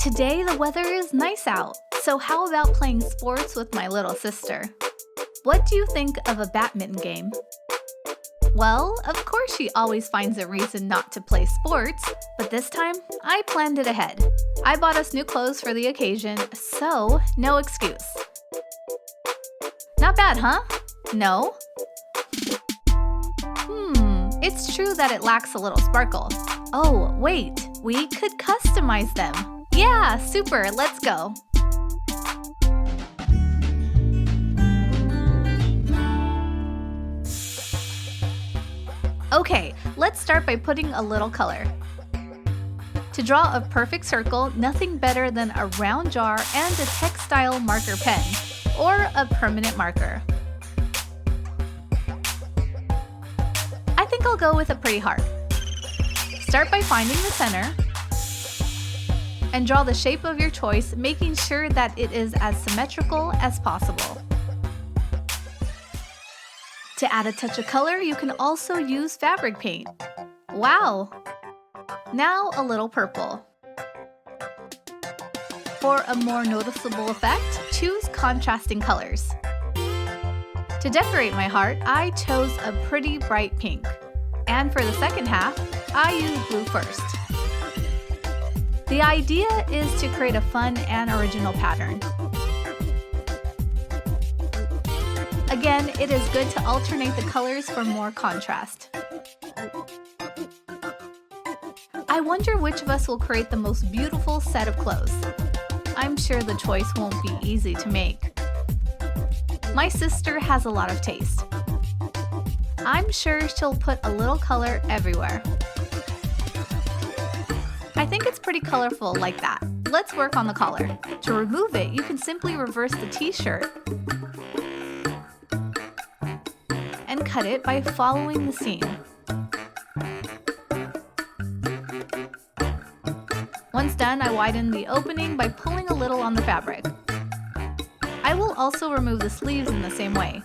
Today the weather is nice out, so how about playing sports with my little sister? What do you think of a badminton game? Well, of course she always finds a reason not to play sports, but this time I planned it ahead. I bought us new clothes for the occasion, so no excuse. Not bad, huh? No? It's true that it lacks a little sparkle. Oh, wait, we could customize them. Yeah, super, let's go. Okay, let's start by putting a little color. To draw a perfect circle, nothing better than a round jar and a textile marker pen, or a permanent marker. I think I'll go with a pretty heart. Start by finding the center and draw the shape of your choice, making sure that it is as symmetrical as possible. To add a touch of color, you can also use fabric paint. Wow! Now a little purple. For a more noticeable effect, choose contrasting colors. To decorate my heart, I chose a pretty bright pink. And for the second half, I used blue first. The idea is to create a fun and original pattern. Again, it is good to alternate the colors for more contrast. I wonder which of us will create the most beautiful set of clothes. I'm sure the choice won't be easy to make. My sister has a lot of taste. I'm sure she'll put a little color everywhere. I think it's pretty colorful like that. Let's work on the collar. To remove it, you can simply reverse the t-shirt and cut it by following the seam. Once done, I widen the opening by pulling a little on the fabric. I will also remove the sleeves in the same way.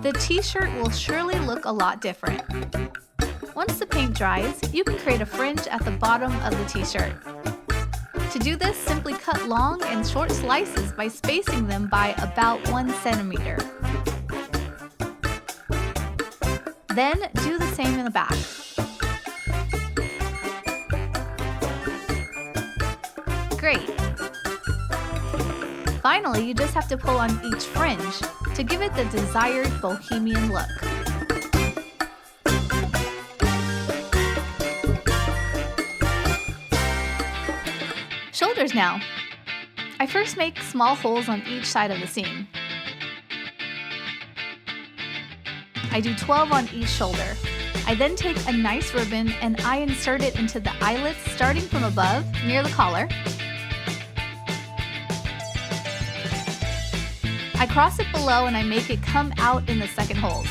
The t-shirt will surely look a lot different. Once the paint dries, you can create a fringe at the bottom of the t-shirt. To do this, simply cut long and short slices by spacing them by about 1 centimeter. Then do the same in the back. Great! Finally, you just have to pull on each fringe to give it the desired bohemian look. Shoulders now. I first make small holes on each side of the seam. I do 12 on each shoulder. I then take a nice ribbon and I insert it into the eyelets starting from above near the collar. I cross it below and I make it come out in the second holes.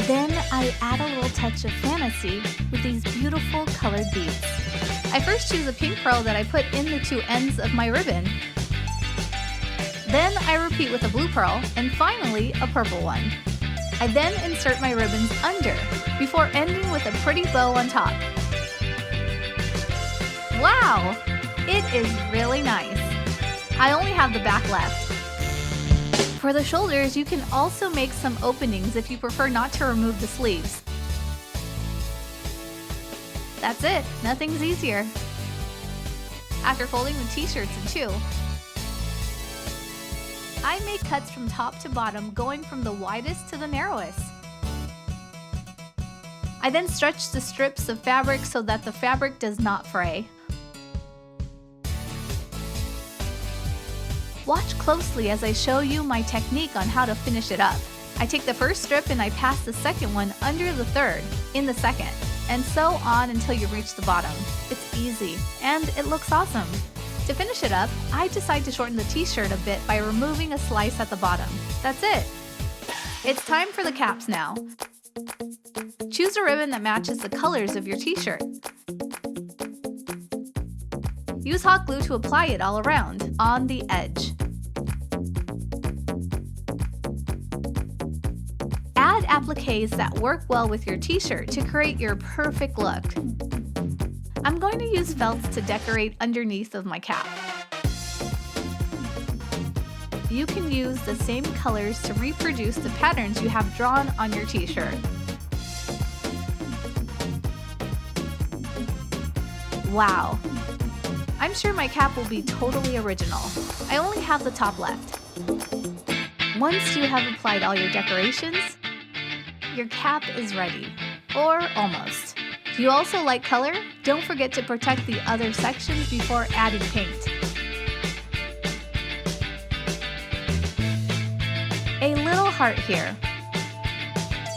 Then I add a little touch of fantasy with these beautiful colored beads. I first choose a pink pearl that I put in the two ends of my ribbon. Then I repeat with a blue pearl and finally a purple one. I then insert my ribbons under before ending with a pretty bow on top. Wow! It is really nice. I only have the back left. For the shoulders, you can also make some openings if you prefer not to remove the sleeves. That's it, nothing's easier. After folding the t-shirts in two, I make cuts from top to bottom, going from the widest to the narrowest. I then stretch the strips of fabric so that the fabric does not fray. Watch closely as I show you my technique on how to finish it up. I take the first strip and I pass the second one under the third in the second, and so on until you reach the bottom. It's easy, and it looks awesome. To finish it up, I decide to shorten the t-shirt a bit by removing a slice at the bottom. That's it! It's time for the caps now. Choose a ribbon that matches the colors of your t-shirt. Use hot glue to apply it all around, on the edge. Add appliques that work well with your t-shirt to create your perfect look. I'm going to use felts to decorate underneath of my cap. You can use the same colors to reproduce the patterns you have drawn on your t-shirt. Wow! I'm sure my cap will be totally original. I only have the top left. Once you have applied all your decorations, your cap is ready. Or almost. Do you also like color? Don't forget to protect the other sections before adding paint. A little heart here.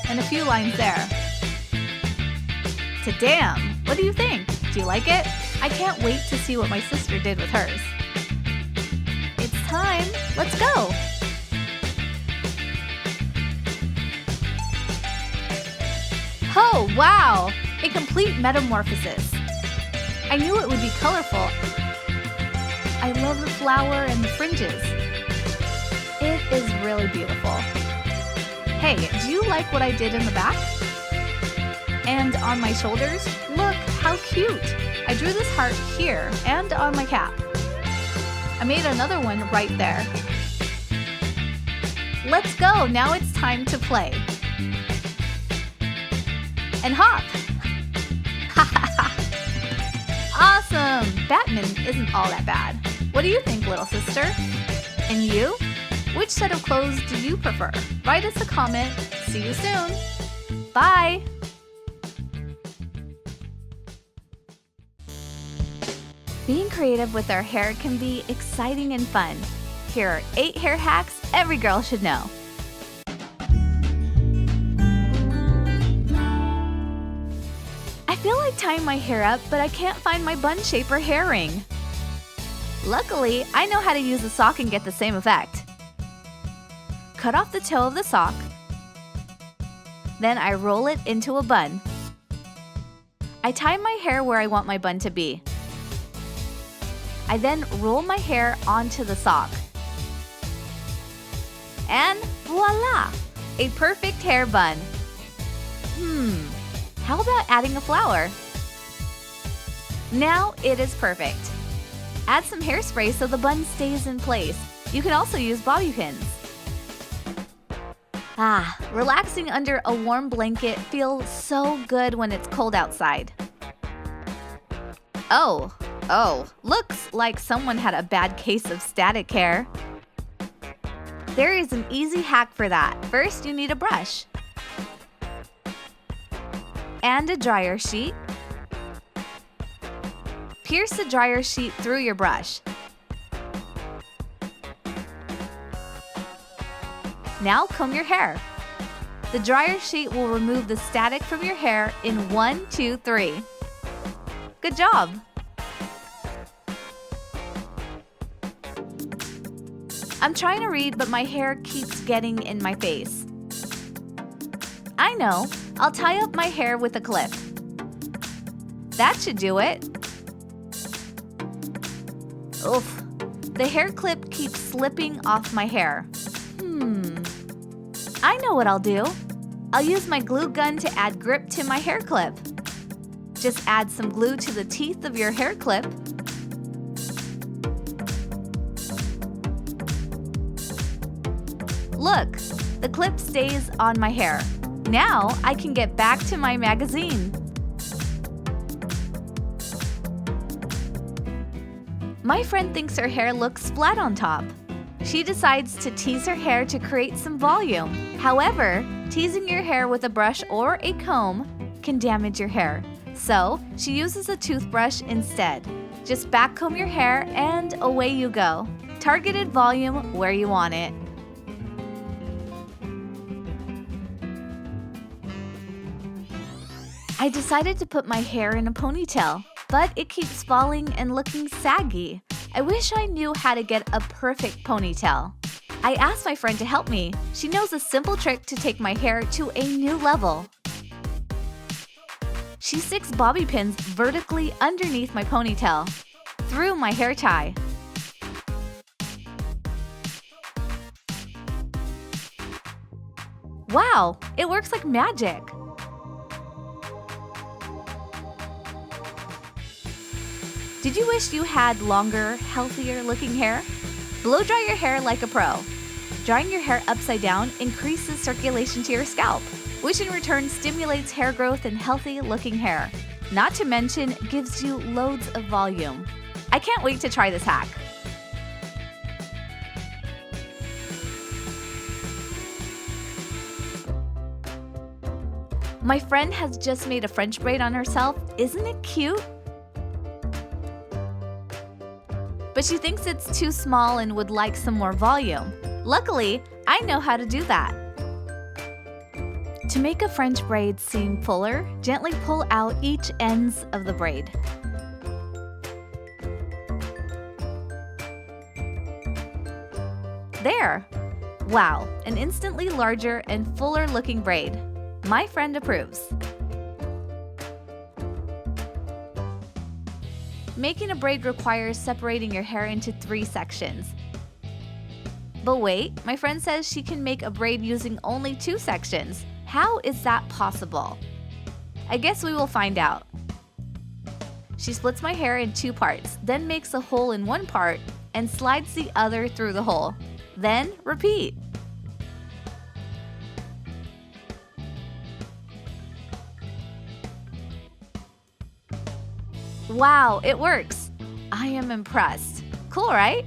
And a few lines there. Ta-damn! What do you think? Do you like it? I can't wait to see what my sister did with hers. It's time! Let's go! Oh, wow! A complete metamorphosis. I knew it would be colorful. I love the flower and the fringes. It is really beautiful. Hey, do you like what I did in the back? And on my shoulders? Look how cute! I drew this heart here and on my cap. I made another one right there. Let's go! Now it's time to play. And hop! Awesome! Batman isn't all that bad. What do you think, little sister? And you? Which set of clothes do you prefer? Write us a comment. See you soon! Bye! Being creative with our hair can be exciting and fun. Here are 8 hair hacks every girl should know. I feel like tying my hair up, but I can't find my bun shape or hair ring. Luckily, I know how to use a sock and get the same effect. Cut off the toe of the sock. Then I roll it into a bun. I tie my hair where I want my bun to be. I then roll my hair onto the sock. And voila! A perfect hair bun. How about adding a flower? Now it is perfect. Add some hairspray so the bun stays in place. You can also use bobby pins. Relaxing under a warm blanket feels so good when it's cold outside. Oh, looks like someone had a bad case of static hair. There is an easy hack for that. First, you need a brush and a dryer sheet. Pierce the dryer sheet through your brush. Now comb your hair. The dryer sheet will remove the static from your hair in 1, 2, 3. Good job! I'm trying to read, but my hair keeps getting in my face. I know, I'll tie up my hair with a clip. That should do it. Oof, the hair clip keeps slipping off my hair. I know what I'll do. I'll use my glue gun to add grip to my hair clip. Just add some glue to the teeth of your hair clip. Look, the clip stays on my hair. Now I can get back to my magazine. My friend thinks her hair looks flat on top. She decides to tease her hair to create some volume. However, teasing your hair with a brush or a comb can damage your hair. So, she uses a toothbrush instead. Just backcomb your hair and away you go. Targeted volume where you want it. I decided to put my hair in a ponytail, but it keeps falling and looking saggy. I wish I knew how to get a perfect ponytail. I asked my friend to help me. She knows a simple trick to take my hair to a new level. She sticks bobby pins vertically underneath my ponytail, through my hair tie. Wow, it works like magic! Did you wish you had longer, healthier looking hair? Blow dry your hair like a pro. Drying your hair upside down increases circulation to your scalp, which in return stimulates hair growth and healthy looking hair. Not to mention, gives you loads of volume. I can't wait to try this hack. My friend has just made a French braid on herself. Isn't it cute? But she thinks it's too small and would like some more volume. Luckily, I know how to do that. To make a French braid seem fuller, gently pull out each ends of the braid. There! Wow, an instantly larger and fuller looking braid. My friend approves. Making a braid requires separating your hair into 3 sections. But wait, my friend says she can make a braid using only 2 sections. How is that possible? I guess we will find out. She splits my hair in 2 parts, then makes a hole in one part and slides the other through the hole. Then repeat. Wow, it works! I am impressed. Cool, right?